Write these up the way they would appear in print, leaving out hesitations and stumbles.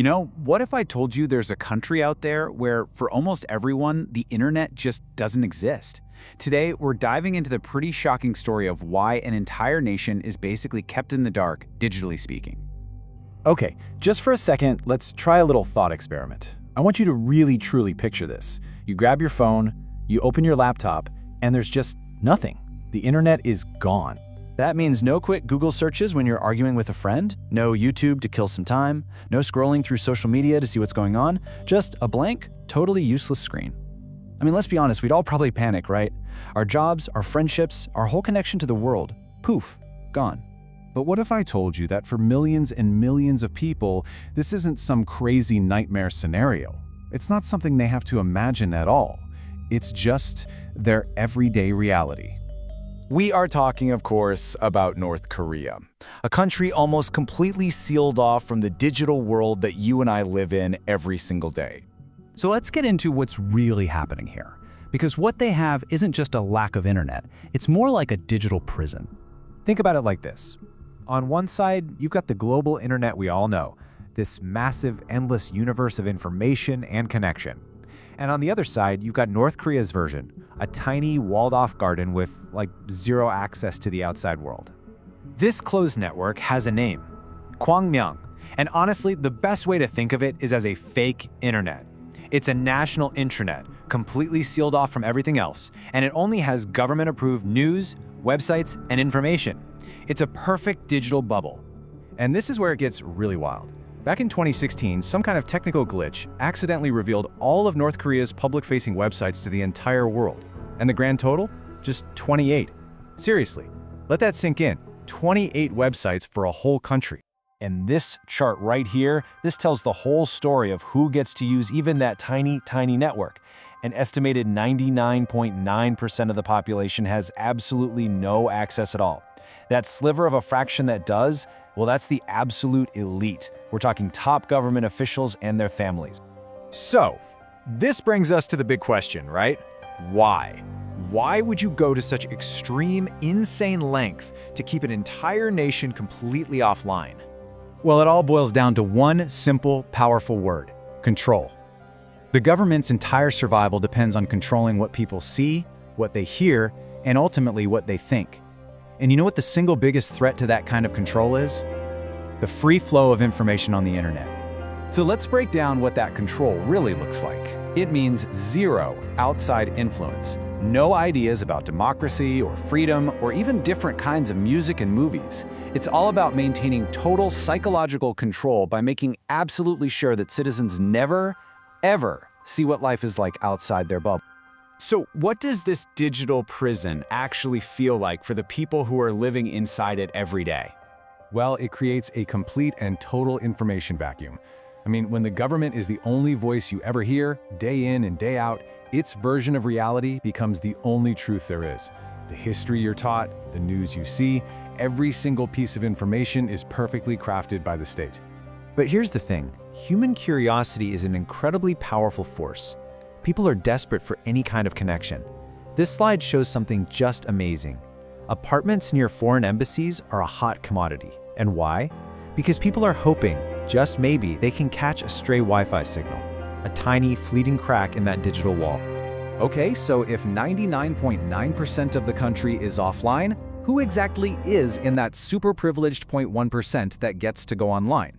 What if I told you there's a country out there where, for almost everyone, the internet just doesn't exist? Today, we're diving into the pretty shocking story of why an entire nation is basically kept in the dark, digitally speaking. Okay, just for a second, let's try a little thought experiment. I want you to really truly picture this. You grab your phone, you open your laptop, and there's just nothing. The internet is gone. That means no quick Google searches when you're arguing with a friend, no YouTube to kill some time, no scrolling through social media to see what's going on, just a blank, totally useless screen. I mean, let's be honest, we'd all probably panic, right? Our jobs, our friendships, our whole connection to the world, poof, gone. But what if I told you that for millions and millions of people, this isn't some crazy nightmare scenario? It's not something they have to imagine at all. It's just their everyday reality. We are talking, of course, about North Korea, a country almost completely sealed off from the digital world that you and I live in every single day. So let's get into what's really happening here. Because what they have isn't just a lack of internet, it's more like a digital prison. Think about it like this. On one side, you've got the global internet we all know, this massive, endless universe of information and connection. And on the other side, you've got North Korea's version, a tiny, walled-off garden with, zero access to the outside world. This closed network has a name, Kwangmyong. And honestly, the best way to think of it is as a fake internet. It's a national intranet, completely sealed off from everything else, and it only has government-approved news, websites, and information. It's a perfect digital bubble. And this is where it gets really wild. Back in 2016, some kind of technical glitch accidentally revealed all of North Korea's public-facing websites to the entire world. And the grand total? Just 28. Seriously, let that sink in. 28 websites for a whole country. And this chart right here, this tells the whole story of who gets to use even that tiny, tiny network. An estimated 99.9% of the population has absolutely no access at all. That sliver of a fraction that does, well, that's the absolute elite. We're talking top government officials and their families. So, this brings us to the big question, right? Why? Why would you go to such extreme, insane length to keep an entire nation completely offline? Well, it all boils down to one simple, powerful word: control. The government's entire survival depends on controlling what people see, what they hear, and ultimately what they think. And you know what the single biggest threat to that kind of control is? The free flow of information on the internet. So let's break down what that control really looks like. It means zero outside influence, no ideas about democracy or freedom or even different kinds of music and movies. It's all about maintaining total psychological control by making absolutely sure that citizens never, ever see what life is like outside their bubble. So what does this digital prison actually feel like for the people who are living inside it every day? Well, it creates a complete and total information vacuum. I mean, when the government is the only voice you ever hear, day in and day out, its version of reality becomes the only truth there is. The history you're taught, the news you see, every single piece of information is perfectly crafted by the state. But here's the thing, human curiosity is an incredibly powerful force. People are desperate for any kind of connection. This slide shows something just amazing. Apartments near foreign embassies are a hot commodity. And why? Because people are hoping, just maybe, they can catch a stray Wi-Fi signal, a tiny, fleeting crack in that digital wall. Okay, so if 99.9% of the country is offline, who exactly is in that super privileged 0.1% that gets to go online?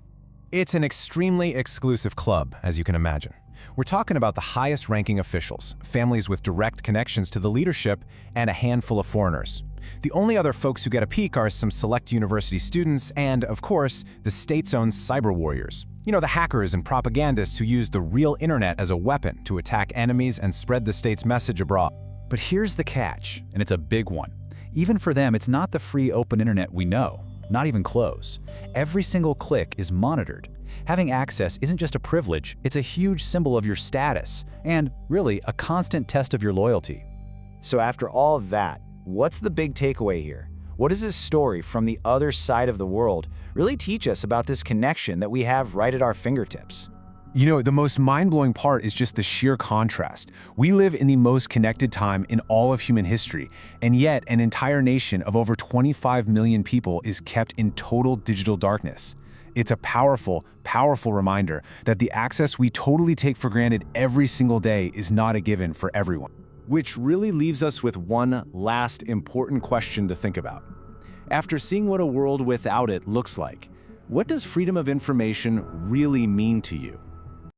It's an extremely exclusive club, as you can imagine. We're talking about the highest-ranking officials, families with direct connections to the leadership, and a handful of foreigners. The only other folks who get a peek are some select university students and, of course, the state's own cyber warriors. You know, the hackers and propagandists who use the real internet as a weapon to attack enemies and spread the state's message abroad. But here's the catch, and it's a big one. Even for them, it's not the free open internet we know, not even close. Every single click is monitored. Having access isn't just a privilege, it's a huge symbol of your status, and really a constant test of your loyalty. So after all of that, what's the big takeaway here? What does this story from the other side of the world really teach us about this connection that we have right at our fingertips? You know, the most mind-blowing part is just the sheer contrast. We live in the most connected time in all of human history, and yet an entire nation of over 25 million people is kept in total digital darkness. It's a powerful, powerful reminder that the access we totally take for granted every single day is not a given for everyone. Which really leaves us with one last important question to think about. After seeing what a world without it looks like, what does freedom of information really mean to you?